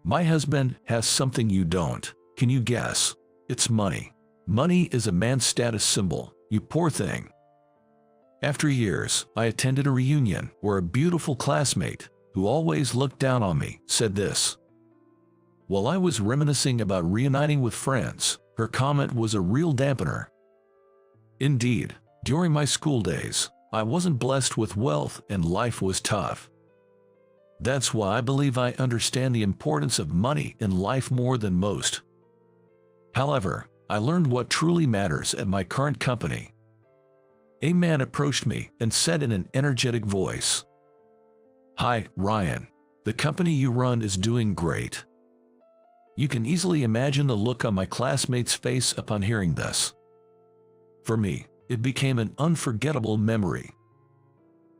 My husband has something you don't. Can you guess? It's money. Money is a man's status symbol, you poor thing. After years, I attended a reunion where a beautiful classmate, who always looked down on me, said this. While I was reminiscing about reuniting with friends, her comment was a real dampener. Indeed, during my school days, I wasn't blessed with wealth and life was tough. That's why I believe I understand the importance of money in life more than most. However, I learned what truly matters at my current company. A man approached me and said in an energetic voice, "Hi, Ryan. The company you run is doing great." You can easily imagine the look on my classmate's face upon hearing this. For me, it became an unforgettable memory.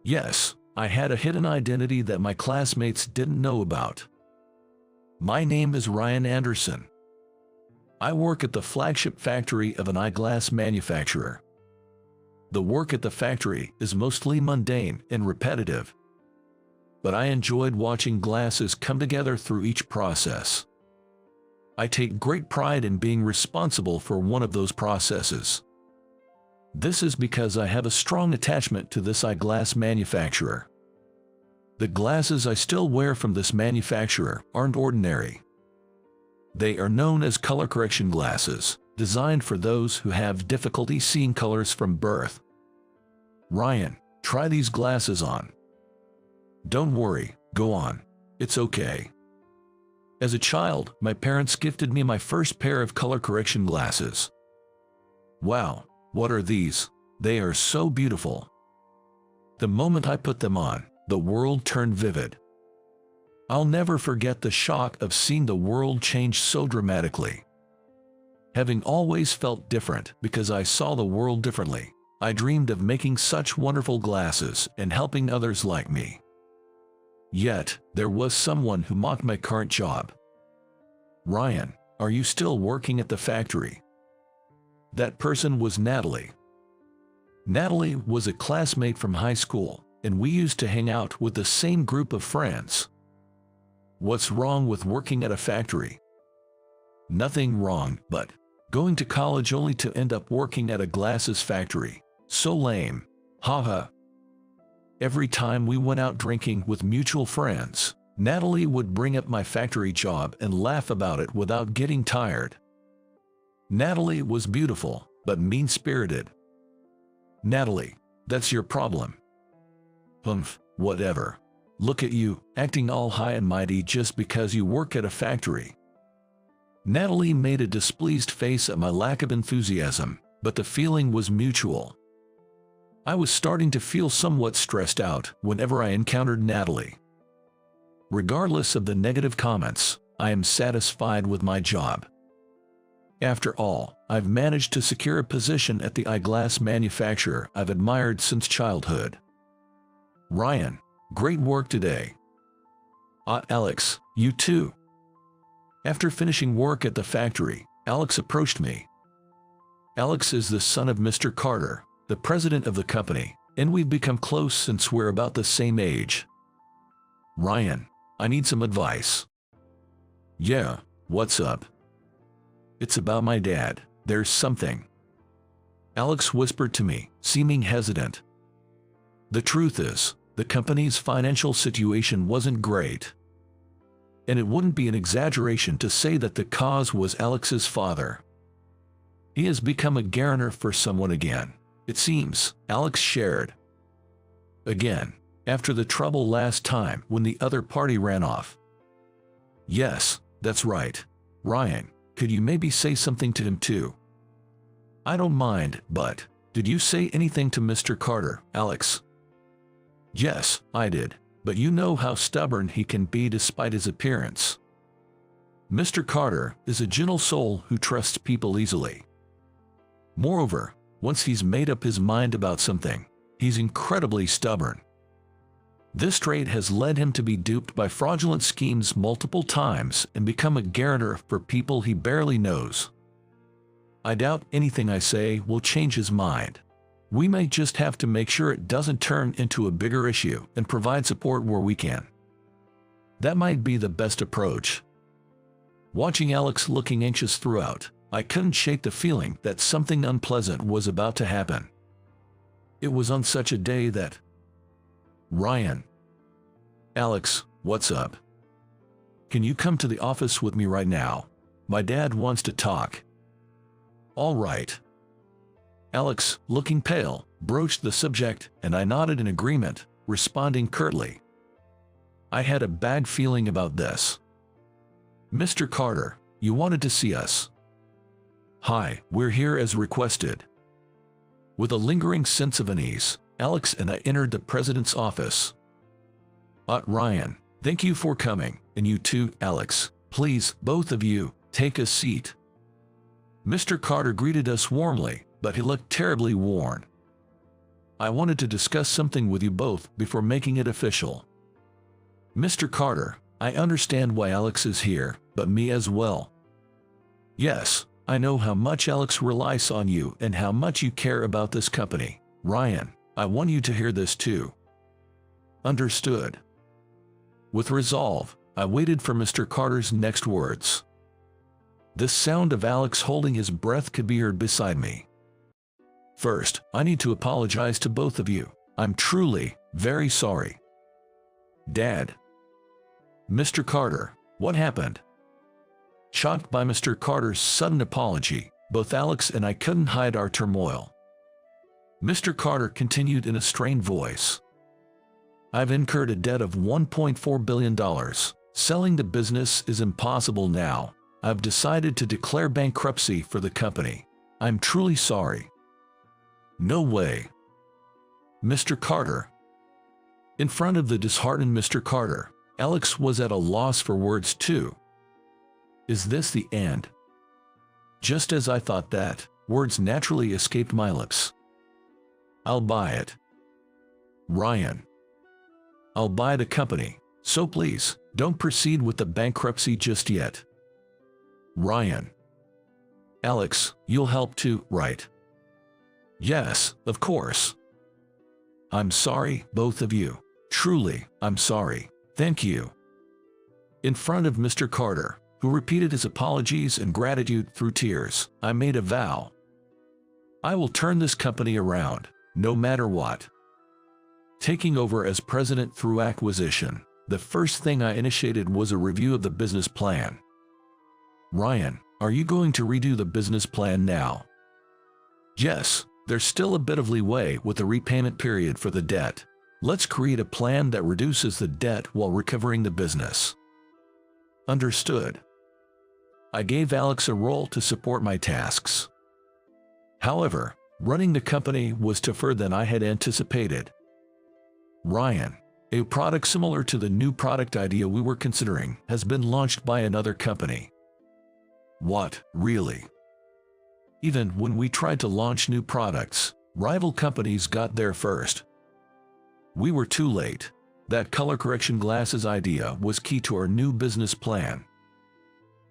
Yes, I had a hidden identity that my classmates didn't know about. My name is Ryan Anderson. I work at the flagship factory of an eyeglass manufacturer. The work at the factory is mostly mundane and repetitive. But I enjoyed watching glasses come together through each process. I take great pride in being responsible for one of those processes. This is because I have a strong attachment to this eyeglass manufacturer. The glasses I still wear from this manufacturer aren't ordinary. They are known as color correction glasses, designed for those who have difficulty seeing colors from birth. Ryan, try these glasses on. Don't worry, go on. It's okay. As a child, my parents gifted me my first pair of color correction glasses. Wow, what are these? They are so beautiful. The moment I put them on, the world turned vivid. I'll never forget the shock of seeing the world change so dramatically. Having always felt different because I saw the world differently, I dreamed of making such wonderful glasses and helping others like me. Yet, there was someone who mocked my current job. "Ryan, are you still working at the factory?" That person was Natalie. Natalie was a classmate from high school, and we used to hang out with the same group of friends. What's wrong with working at a factory? Nothing wrong, but going to college only to end up working at a glasses factory. So lame. Haha. Every time we went out drinking with mutual friends, Natalie would bring up my factory job and laugh about it without getting tired. Natalie was beautiful, but mean-spirited. Natalie, that's your problem. Whatever. Look at you, acting all high and mighty just because you work at a factory. Natalie made a displeased face at my lack of enthusiasm, but the feeling was mutual. I was starting to feel somewhat stressed out whenever I encountered Natalie. Regardless of the negative comments, I am satisfied with my job. After all, I've managed to secure a position at the eyeglass manufacturer I've admired since childhood. Ryan, great work today. Alex, you too. After finishing work at the factory, Alex approached me. Alex is the son of Mr. Carter, the president of the company, and we've become close since we're about the same age. Ryan, I need some advice. Yeah, what's up? It's about my dad. There's something. Alex whispered to me, seeming hesitant. The truth is, the company's financial situation wasn't great. And it wouldn't be an exaggeration to say that the cause was Alex's father. He has become a guarantor for someone again, it seems, Alex shared. Again, after the trouble last time when the other party ran off. Yes, that's right. Ryan, could you maybe say something to him too? I don't mind, but did you say anything to Mr. Carter, Alex? Yes, I did, but you know how stubborn he can be despite his appearance. Mr. Carter is a gentle soul who trusts people easily. Moreover, once he's made up his mind about something, he's incredibly stubborn. This trait has led him to be duped by fraudulent schemes multiple times and become a guarantor for people he barely knows. I doubt anything I say will change his mind. We may just have to make sure it doesn't turn into a bigger issue and provide support where we can. That might be the best approach. Watching Alex looking anxious throughout, I couldn't shake the feeling that something unpleasant was about to happen. It was on such a day that... Ryan. Alex, what's up? Can you come to the office with me right now? My dad wants to talk. All right. Alex, looking pale, broached the subject, and I nodded in agreement, responding curtly. I had a bad feeling about this. Mr. Carter, you wanted to see us. Hi, we're here as requested. With a lingering sense of unease, Alex and I entered the president's office. Ryan, thank you for coming, and you too, Alex. Please, both of you, take a seat. Mr. Carter greeted us warmly, but he looked terribly worn. I wanted to discuss something with you both before making it official. Mr. Carter, I understand why Alex is here, but me as well. Yes, I know how much Alex relies on you and how much you care about this company. Ryan, I want you to hear this too. Understood. With resolve, I waited for Mr. Carter's next words. The sound of Alex holding his breath could be heard beside me. First, I need to apologize to both of you. I'm truly, very sorry. Dad. Mr. Carter, what happened? Shocked by Mr. Carter's sudden apology, both Alex and I couldn't hide our turmoil. Mr. Carter continued in a strained voice. I've incurred a debt of $1.4 billion. Selling the business is impossible now. I've decided to declare bankruptcy for the company. I'm truly sorry. No way. Mr. Carter. In front of the disheartened Mr. Carter, Alex was at a loss for words too. Is this the end? Just as I thought that, words naturally escaped my lips. I'll buy it. Ryan. I'll buy the company, so please, don't proceed with the bankruptcy just yet. Ryan. Alex, you'll help too, right? Yes, of course. I'm sorry, both of you. Truly, I'm sorry. Thank you. In front of Mr. Carter, who repeated his apologies and gratitude through tears, I made a vow. I will turn this company around, no matter what. Taking over as president through acquisition, the first thing I initiated was a review of the business plan. Ryan, are you going to redo the business plan now? Yes, there's still a bit of leeway with the repayment period for the debt. Let's create a plan that reduces the debt while recovering the business. Understood. I gave Alex a role to support my tasks. However, running the company was tougher than I had anticipated. Ryan, a product similar to the new product idea we were considering, has been launched by another company. What, really? Even when we tried to launch new products, rival companies got there first. We were too late. That color correction glasses idea was key to our new business plan.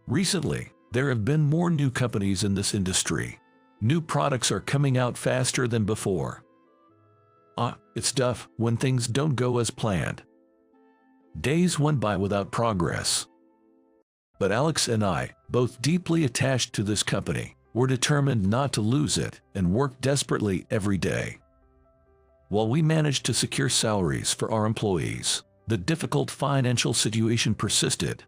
Recently, there have been more new companies in this industry. New products are coming out faster than before. It's tough when things don't go as planned. Days went by without progress. But Alex and I, both deeply attached to this company, were determined not to lose it and worked desperately every day. While we managed to secure salaries for our employees, the difficult financial situation persisted.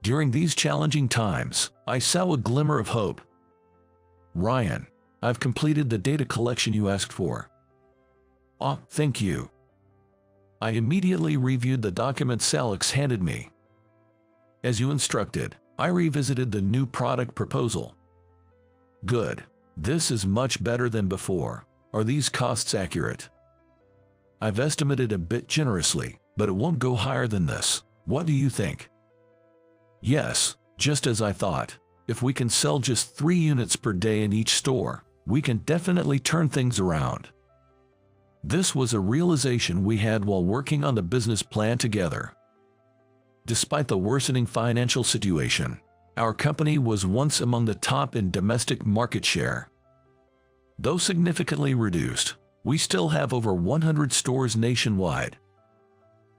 During these challenging times, I saw a glimmer of hope. Ryan, I've completed the data collection you asked for. Thank you. I immediately reviewed the documents Alex handed me. As you instructed, I revisited the new product proposal. Good. This is much better than before. Are these costs accurate? I've estimated a bit generously, but it won't go higher than this. What do you think? Yes, just as I thought. If we can sell just 3 units per day in each store, we can definitely turn things around. This was a realization we had while working on the business plan together. Despite the worsening financial situation, our company was once among the top in domestic market share. Though significantly reduced, we still have over 100 stores nationwide.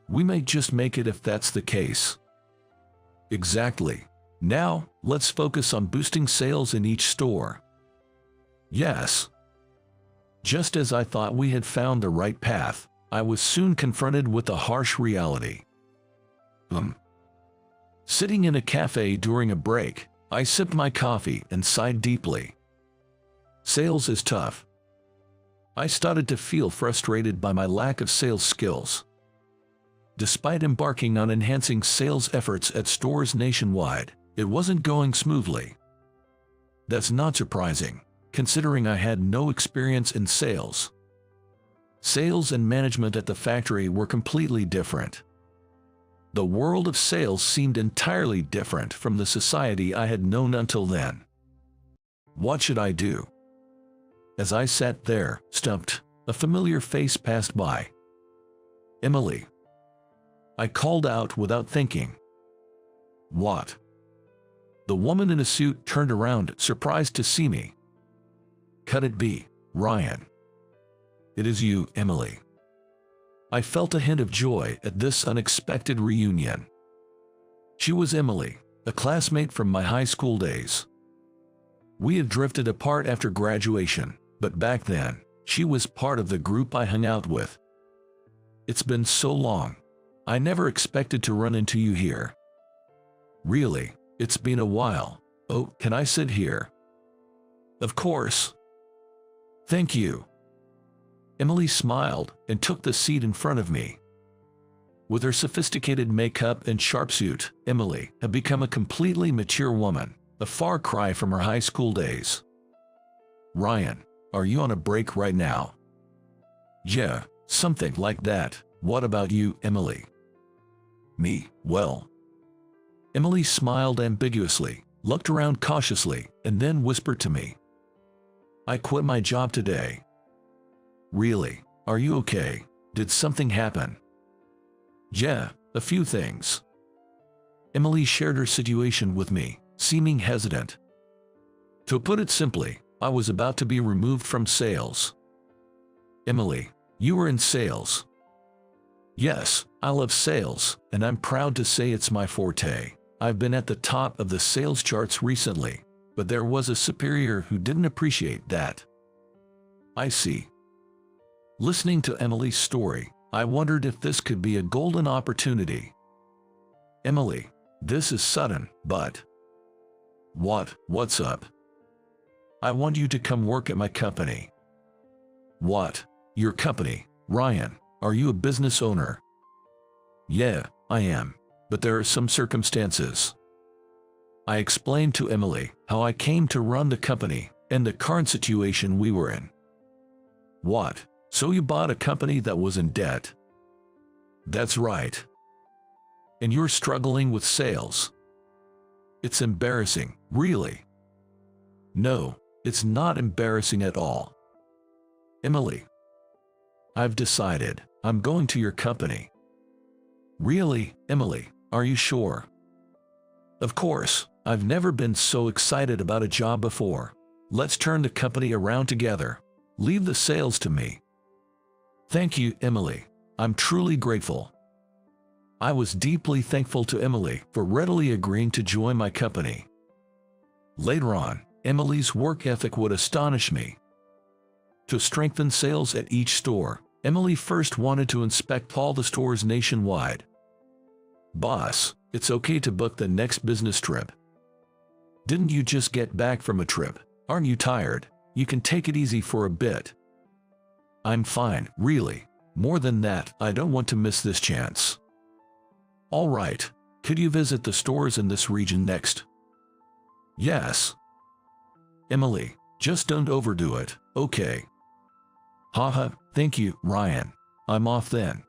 We may just make it if that's the case. Exactly. Now, let's focus on boosting sales in each store. Yes. Just as I thought we had found the right path, I was soon confronted with a harsh reality. Sitting in a cafe during a break, I sipped my coffee and sighed deeply. Sales is tough. I started to feel frustrated by my lack of sales skills. Despite embarking on enhancing sales efforts at stores nationwide, it wasn't going smoothly. That's not surprising, considering I had no experience in sales. Sales and management at the factory were completely different. The world of sales seemed entirely different from the society I had known until then. What should I do? As I sat there, stumped, a familiar face passed by. Emily. I called out without thinking. What? The woman in a suit turned around, surprised to see me. Could it be Ryan? It is you, Emily. I felt a hint of joy at this unexpected reunion. She was Emily, a classmate from my high school days. We had drifted apart after graduation, but back then, she was part of the group I hung out with. It's been so long. I never expected to run into you here. Really, it's been a while. Oh, can I sit here? Of course. Thank you. Emily smiled and took the seat in front of me. With her sophisticated makeup and sharp suit, Emily had become a completely mature woman, a far cry from her high school days. Ryan, are you on a break right now? Yeah, something like that. What about you, Emily? Me, well. Emily smiled ambiguously, looked around cautiously, and then whispered to me. I quit my job today. Really? Are you okay? Did something happen? Yeah, a few things. Emily shared her situation with me, seeming hesitant. To put it simply, I was about to be removed from sales. Emily, you were in sales. Yes, I love sales, and I'm proud to say it's my forte. I've been at the top of the sales charts recently, but there was a superior who didn't appreciate that. I see. Listening to Emily's story, I wondered if this could be a golden opportunity. Emily, this is sudden, but... What's up? I want you to come work at my company. What? Your company? Ryan, are you a business owner? Yeah, I am, but there are some circumstances. I explained to Emily how I came to run the company and the current situation we were in. What? So you bought a company that was in debt? That's right. And you're struggling with sales? It's embarrassing, really. No, it's not embarrassing at all. Emily, I've decided I'm going to your company. Really, Emily, are you sure? Of course, I've never been so excited about a job before. Let's turn the company around together. Leave the sales to me. Thank you, Emily. I'm truly grateful. I was deeply thankful to Emily for readily agreeing to join my company. Later on, Emily's work ethic would astonish me. To strengthen sales at each store, Emily first wanted to inspect all the stores nationwide. Boss, it's okay to book the next business trip. Didn't you just get back from a trip? Aren't you tired? You can take it easy for a bit. I'm fine, really. More than that, I don't want to miss this chance. All right, could you visit the stores in this region next? Yes. Emily, just don't overdo it, okay? Haha, thank you, Ryan. I'm off then.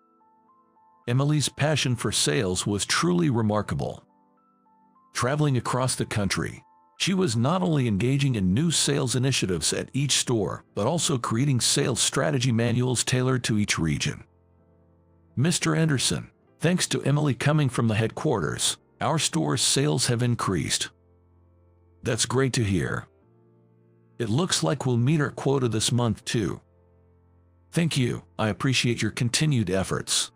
Emily's passion for sales was truly remarkable. Traveling across the country, she was not only engaging in new sales initiatives at each store, but also creating sales strategy manuals tailored to each region. Mr. Anderson, thanks to Emily coming from the headquarters, our store's sales have increased. That's great to hear. It looks like we'll meet our quota this month too. Thank you, I appreciate your continued efforts.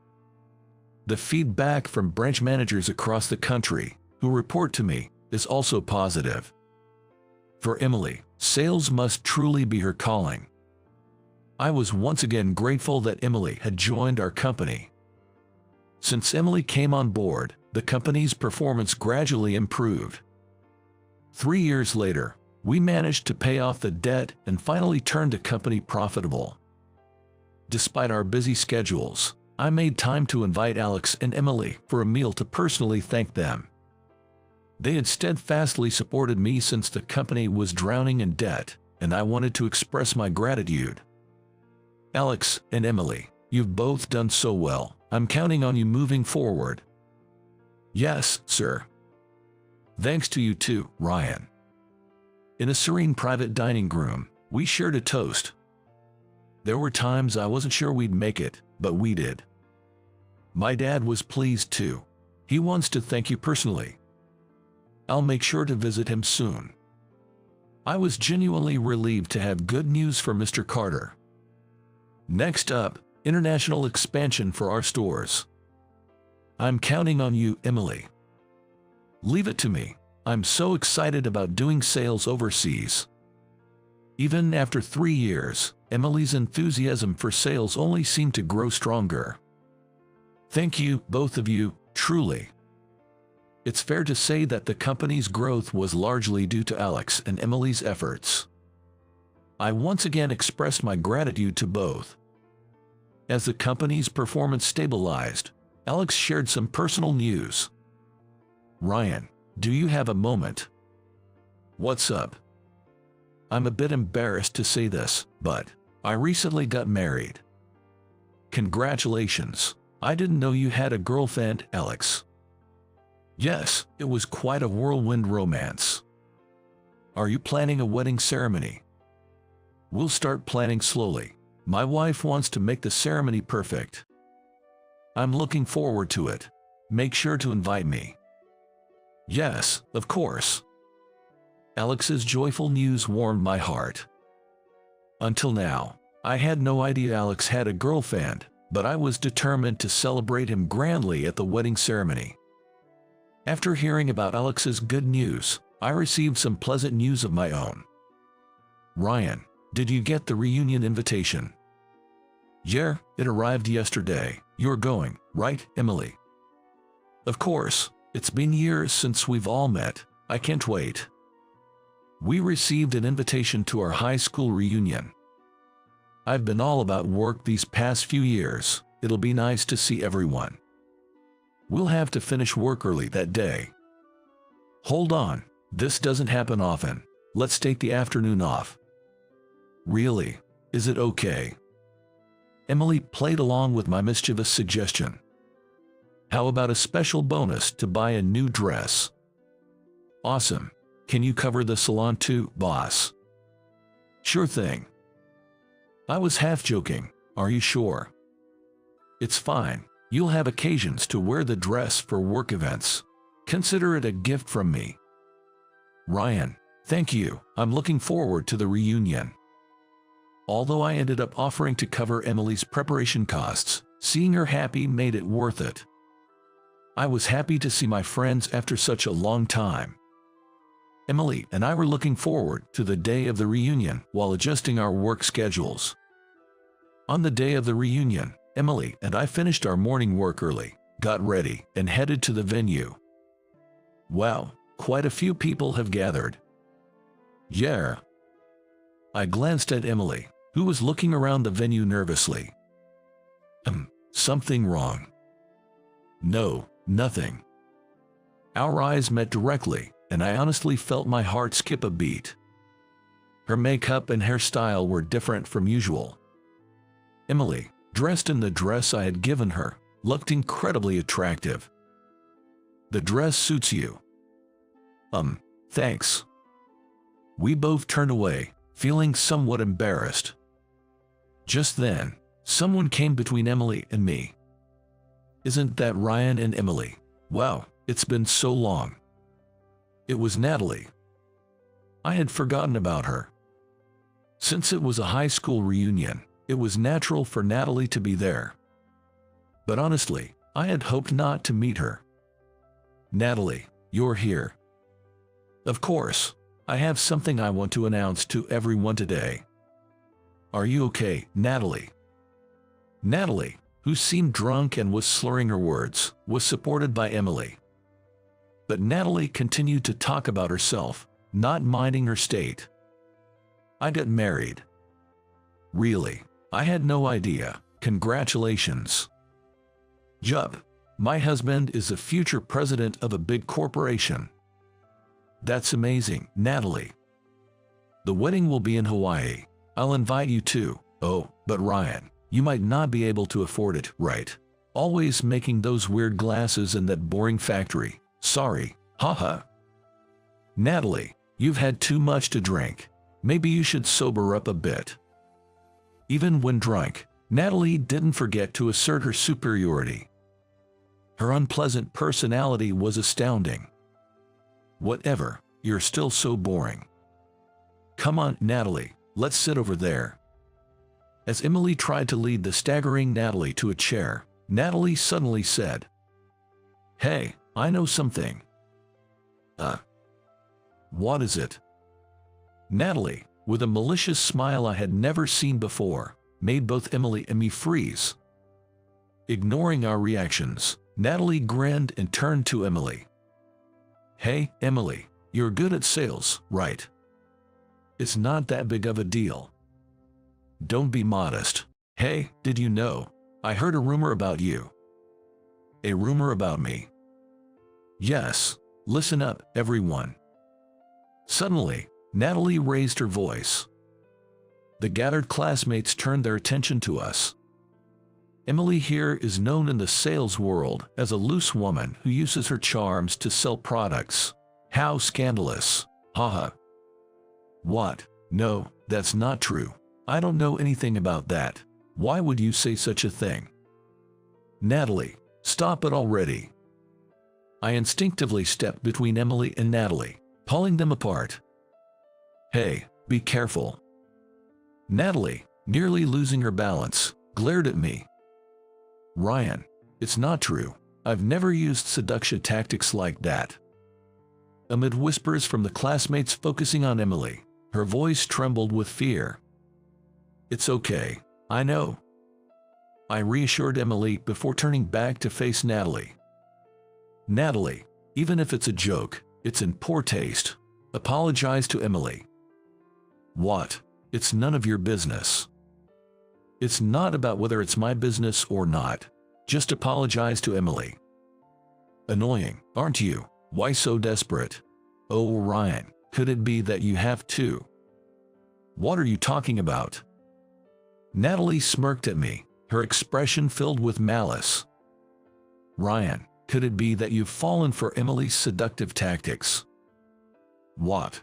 The feedback from branch managers across the country, who report to me, is also positive. For Emily, sales must truly be her calling. I was once again grateful that Emily had joined our company. Since Emily came on board, the company's performance gradually improved. 3 years later, we managed to pay off the debt and finally turned the company profitable. Despite our busy schedules, I made time to invite Alex and Emily for a meal to personally thank them. They had steadfastly supported me since the company was drowning in debt, and I wanted to express my gratitude. Alex and Emily, you've both done so well. I'm counting on you moving forward. Yes, sir. Thanks to you too, Ryan. In a serene private dining room, we shared a toast. There were times I wasn't sure we'd make it, but we did. My dad was pleased too. He wants to thank you personally. I'll make sure to visit him soon. I was genuinely relieved to have good news for Mr. Carter. Next up, international expansion for our stores. I'm counting on you, Emily. Leave it to me. I'm so excited about doing sales overseas. Even after 3 years, Emily's enthusiasm for sales only seemed to grow stronger. Thank you, both of you, truly. It's fair to say that the company's growth was largely due to Alex and Emily's efforts. I once again expressed my gratitude to both. As the company's performance stabilized, Alex shared some personal news. Ryan, do you have a moment? What's up? I'm a bit embarrassed to say this, but I recently got married. Congratulations. I didn't know you had a girlfriend, Alex. Yes, it was quite a whirlwind romance. Are you planning a wedding ceremony? We'll start planning slowly. My wife wants to make the ceremony perfect. I'm looking forward to it. Make sure to invite me. Yes, of course. Alex's joyful news warmed my heart. Until now, I had no idea Alex had a girlfriend, but I was determined to celebrate him grandly at the wedding ceremony. After hearing about Alex's good news, I received some pleasant news of my own. Ryan, did you get the reunion invitation? Yeah, it arrived yesterday. You're going, right, Emily? Of course, it's been years since we've all met. I can't wait. We received an invitation to our high school reunion. I've been all about work these past few years. It'll be nice to see everyone. We'll have to finish work early that day. Hold on, this doesn't happen often. Let's take the afternoon off. Really? Is it okay? Emily played along with my mischievous suggestion. How about a special bonus to buy a new dress? Awesome. Can you cover the salon too, boss? Sure thing. I was half joking. Are you sure? It's fine. You'll have occasions to wear the dress for work events. Consider it a gift from me. Ryan, thank you. I'm looking forward to the reunion. Although I ended up offering to cover Emily's preparation costs, seeing her happy made it worth it. I was happy to see my friends after such a long time. Emily and I were looking forward to the day of the reunion while adjusting our work schedules. On the day of the reunion, Emily and I finished our morning work early, got ready, and headed to the venue. Wow, quite a few people have gathered. Yeah. I glanced at Emily, who was looking around the venue nervously. Something wrong? No, nothing. Our eyes met directly, and I honestly felt my heart skip a beat. Her makeup and hairstyle were different from usual. Emily, dressed in the dress I had given her, looked incredibly attractive. The dress suits you. Thanks. We both turned away, feeling somewhat embarrassed. Just then, someone came between Emily and me. Isn't that Ryan and Emily? Wow, it's been so long. It was Natalie. I had forgotten about her. Since it was a high school reunion, it was natural for Natalie to be there. But honestly, I had hoped not to meet her. Natalie, you're here. Of course, I have something I want to announce to everyone today. Are you okay, Natalie? Natalie, who seemed drunk and was slurring her words, was supported by Emily. But Natalie continued to talk about herself, not minding her state. I got married. Really? I had no idea. Congratulations. Jup. My husband is the future president of a big corporation. That's amazing, Natalie. The wedding will be in Hawaii. I'll invite you too. Oh, but Ryan, you might not be able to afford it, right? Always making those weird glasses in that boring factory. Sorry, haha. Natalie, you've had too much to drink. Maybe you should sober up a bit. Even when drunk, Natalie didn't forget to assert her superiority. Her unpleasant personality was astounding. Whatever, you're still so boring. Come on, Natalie, let's sit over there. As Emily tried to lead the staggering Natalie to a chair, Natalie suddenly said, Hey, I know something. What is it? Natalie, with a malicious smile I had never seen before, made both Emily and me freeze. Ignoring our reactions, Natalie grinned and turned to Emily. Hey, Emily, you're good at sales, right? It's not that big of a deal. Don't be modest. Hey, did you know? I heard a rumor about you. A rumor about me? Yes, listen up, everyone. Suddenly, Natalie raised her voice. The gathered classmates turned their attention to us. Emily here is known in the sales world as a loose woman who uses her charms to sell products. How scandalous. Haha. What? No, that's not true. I don't know anything about that. Why would you say such a thing? Natalie, stop it already. I instinctively stepped between Emily and Natalie, pulling them apart. Hey, be careful. Natalie, nearly losing her balance, glared at me. Ryan, it's not true. I've never used seduction tactics like that. Amid whispers from the classmates focusing on Emily, her voice trembled with fear. It's okay, I know. I reassured Emily before turning back to face Natalie. Natalie, even if it's a joke, it's in poor taste. Apologize to Emily. What? It's none of your business. It's not about whether it's my business or not. Just apologize to Emily. Annoying, aren't you? Why so desperate? Oh, Ryan, could it be that you have to? What are you talking about? Natalie smirked at me, her expression filled with malice. Ryan, could it be that you've fallen for Emily's seductive tactics? What?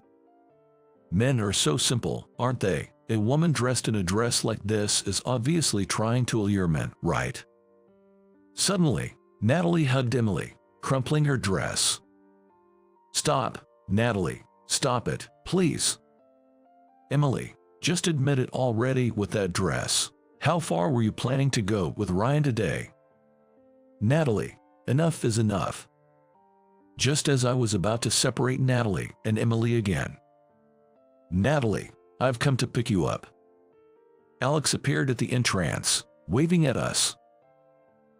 Men are so simple, aren't they? A woman dressed in a dress like this is obviously trying to allure men, right? Suddenly, Natalie hugged Emily, crumpling her dress. Stop, Natalie, stop it, please. Emily, just admit it already with that dress. How far were you planning to go with Ryan today? Natalie, enough is enough. Just as I was about to separate Natalie and Emily again. Natalie, I've come to pick you up. Alex appeared at the entrance, waving at us.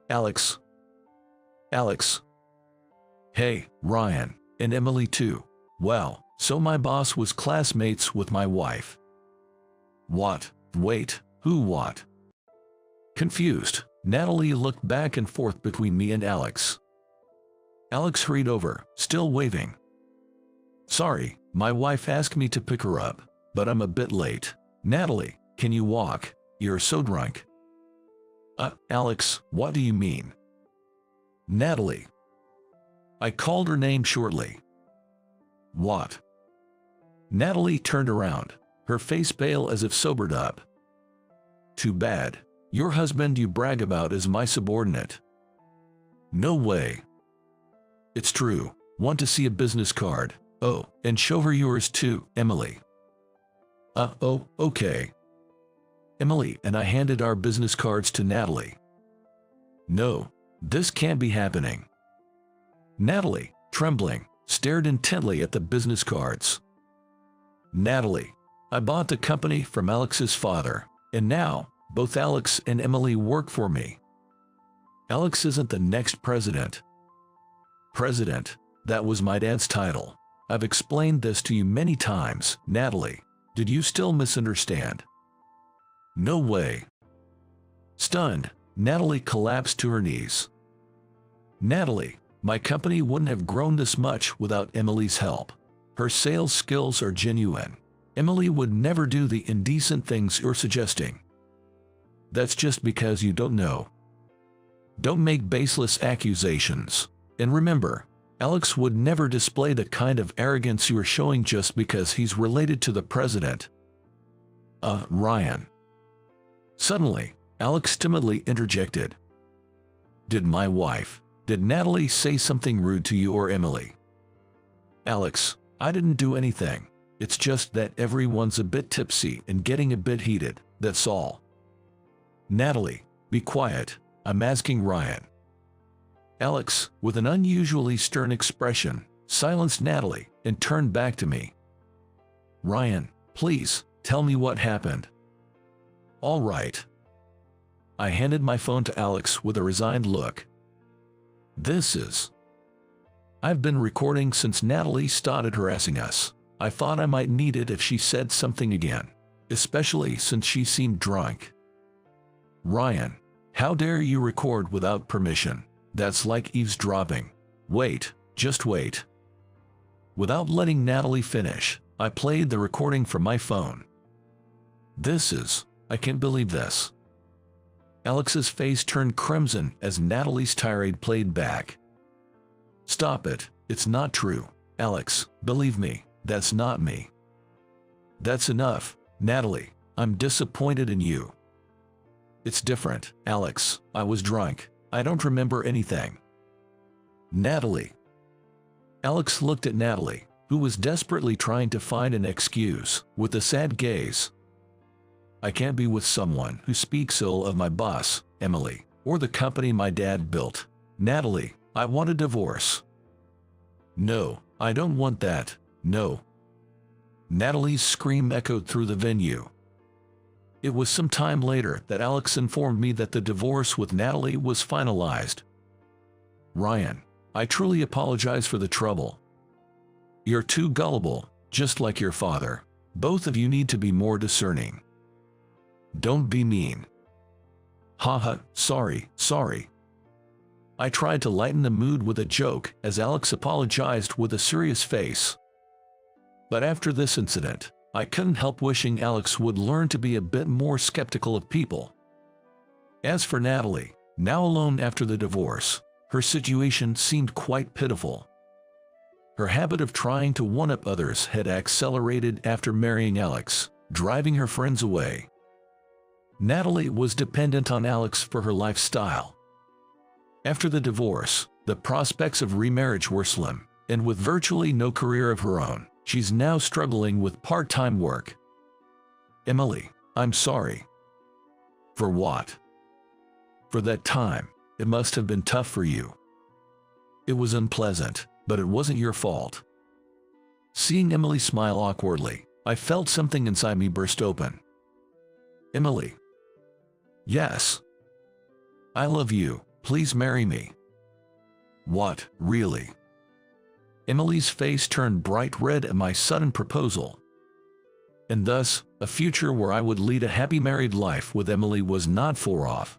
Alex. Alex. Hey, Ryan, and Emily too. Well, so my boss was classmates with my wife. What? Wait, who what? Confused, Natalie looked back and forth between me and Alex. Alex hurried over, still waving. Sorry, my wife asked me to pick her up, but I'm a bit late. Natalie, can you walk? You're so drunk. Alex, what do you mean? Natalie. I called her name shortly. What? Natalie turned around, her face pale as if sobered up. Too bad. Your husband you brag about is my subordinate. No way. It's true. Want to see a business card? Oh, and show her yours too, Emily. Oh, okay. Emily and I handed our business cards to Natalie. No, this can't be happening. Natalie, trembling, stared intently at the business cards. Natalie, I bought the company from Alex's father, and now both Alex and Emily work for me. Alex isn't the next president. President, that was my dad's title. I've explained this to you many times, Natalie. Did you still misunderstand? No way. Stunned, Natalie collapsed to her knees. Natalie, my company wouldn't have grown this much without Emily's help. Her sales skills are genuine. Emily would never do the indecent things you're suggesting. That's just because you don't know. Don't make baseless accusations. And remember, Alex would never display the kind of arrogance you are showing just because he's related to the president. Ryan. Suddenly, Alex timidly interjected. Did Natalie say something rude to you or Emily? Alex, I didn't do anything. It's just that everyone's a bit tipsy and getting a bit heated, that's all. Natalie, be quiet, I'm asking Ryan. Alex, with an unusually stern expression, silenced Natalie and turned back to me. Ryan, please, tell me what happened. All right. I handed my phone to Alex with a resigned look. I've been recording since Natalie started harassing us. I thought I might need it if she said something again, especially since she seemed drunk. Ryan, how dare you record without permission? That's like eavesdropping. Wait, just wait. Without letting Natalie finish, I played the recording from my phone. I can't believe this. Alex's face turned crimson as Natalie's tirade played back. Stop it, it's not true. Alex, believe me, that's not me. That's enough, Natalie, I'm disappointed in you. It's different, Alex, I was drunk. I don't remember anything. Natalie. Alex looked at Natalie, who was desperately trying to find an excuse, with a sad gaze. I can't be with someone who speaks ill of my boss, Emily, or the company my dad built. Natalie, I want a divorce. No, I don't want that, no. Natalie's scream echoed through the venue. It was some time later that Alex informed me that the divorce with Natalie was finalized. Ryan, I truly apologize for the trouble. You're too gullible, just like your father. Both of you need to be more discerning. Don't be mean. Haha, sorry. I tried to lighten the mood with a joke as Alex apologized with a serious face. But after this incident, I couldn't help wishing Alex would learn to be a bit more skeptical of people. As for Natalie, now alone after the divorce, her situation seemed quite pitiful. Her habit of trying to one-up others had accelerated after marrying Alex, driving her friends away. Natalie was dependent on Alex for her lifestyle. After the divorce, the prospects of remarriage were slim, and with virtually no career of her own, she's now struggling with part-time work. Emily, I'm sorry. For what? For that time, it must have been tough for you. It was unpleasant, but it wasn't your fault. Seeing Emily smile awkwardly, I felt something inside me burst open. Emily. Yes. I love you, please marry me. What, really? Emily's face turned bright red at my sudden proposal. And thus, a future where I would lead a happy married life with Emily was not far off.